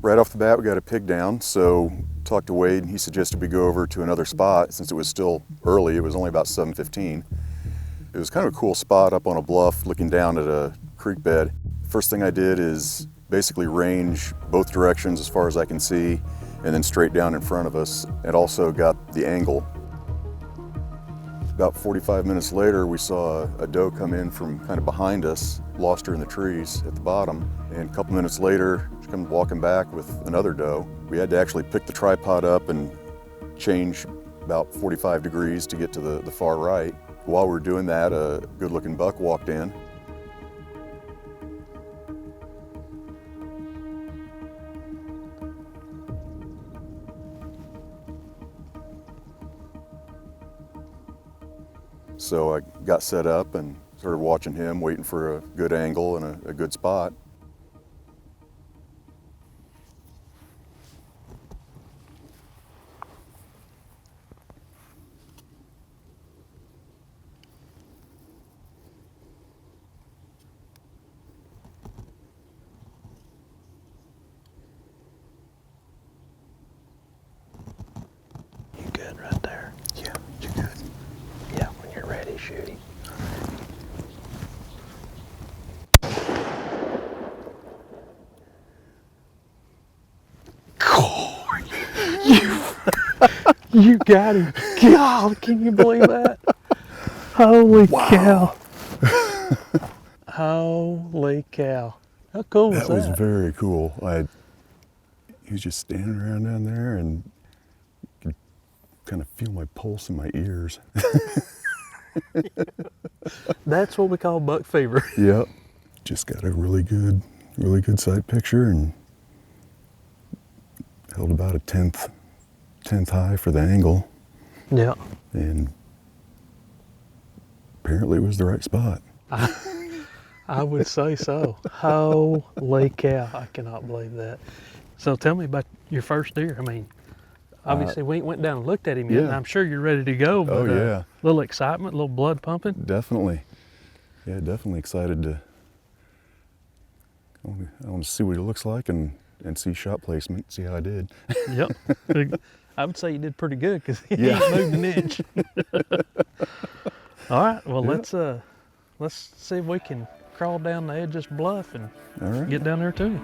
Right off the bat, we got a pig down, so talked to Wade and he suggested we go over to another spot since it was still early. It was only about 7:15. It was kind of a cool spot up on a bluff looking down at a creek bed. First thing I did is basically range both directions as far as I can see and then straight down in front of us. It also got the angle. About 45 minutes later, we saw a doe come in from kind of behind us, lost her in the trees at the bottom. And a couple minutes later, she comes walking back with another doe. We had to actually pick the tripod up and change about 45 degrees to get to the far right. While we were doing that, a good-looking buck walked in. So I got set up and started watching him, waiting for a good angle and a good spot. You good right there? Yeah, you're good. Yeah, when you're ready, shoot him. You got him. God, can you believe that? Holy cow. Holy cow. How cool was that? That was very cool. He was just standing around down there and you could kind of feel my pulse in my ears. That's what we call buck fever. Yep. Just got a really good sight picture and held about a tenth high for the angle. Yeah. And apparently it was the right spot. I would say so. Holy cow. I cannot believe that. So tell me about your first deer. I mean, obviously we ain't went down and looked at him yet, yeah. and I'm sure you're ready to go. But, Oh, yeah. A little excitement, a little blood pumping. Definitely. Yeah, definitely excited to, I want to see what he looks like and see shot placement, see how I did. Yep. I would say you did pretty good because he Yeah. ain't moved an inch. All right, well, Yeah. let's see if we can crawl down the edge of this bluff and All right. get down there to you.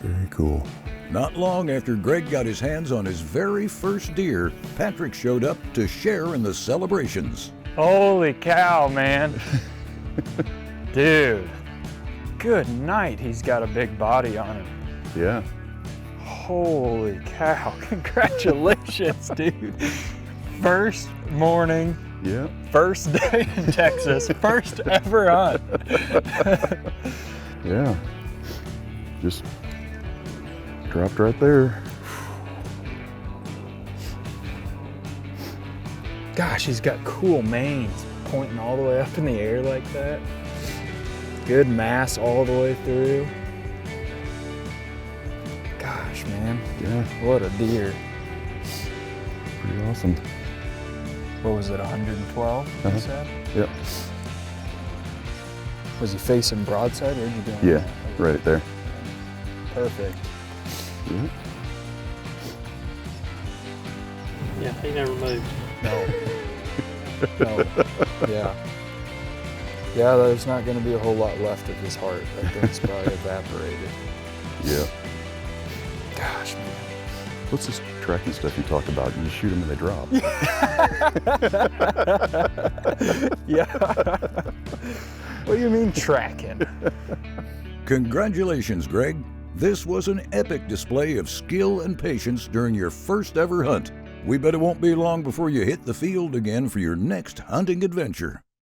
Very cool. Not long after Greg got his hands on his very first deer, Patrick showed up to share in the celebrations. Holy cow, man. Dude, good night. He's got a big body on him. Yeah. Holy cow, congratulations, dude. First morning, Yeah. first day in Texas, first ever hunt. Yeah. Just dropped right there. Gosh, he's got cool manes pointing all the way up in the air like that. Good mass all the way through. Gosh, man, Yeah. what a deer. Pretty awesome. What was it, 112, you Uh-huh. said? Yep. Was he facing broadside or were you doing Yeah, that? right there. Perfect. Yeah. Yeah, he never moved. No. No. Yeah. Yeah, there's not going to be a whole lot left of his heart. That thing's probably evaporated. Yeah. Gosh, man. What's this tracking stuff you talked about? You shoot them and they drop. Yeah. What do you mean tracking? Congratulations, Greg. This was an epic display of skill and patience during your first ever hunt. We bet it won't be long before you hit the field again for your next hunting adventure.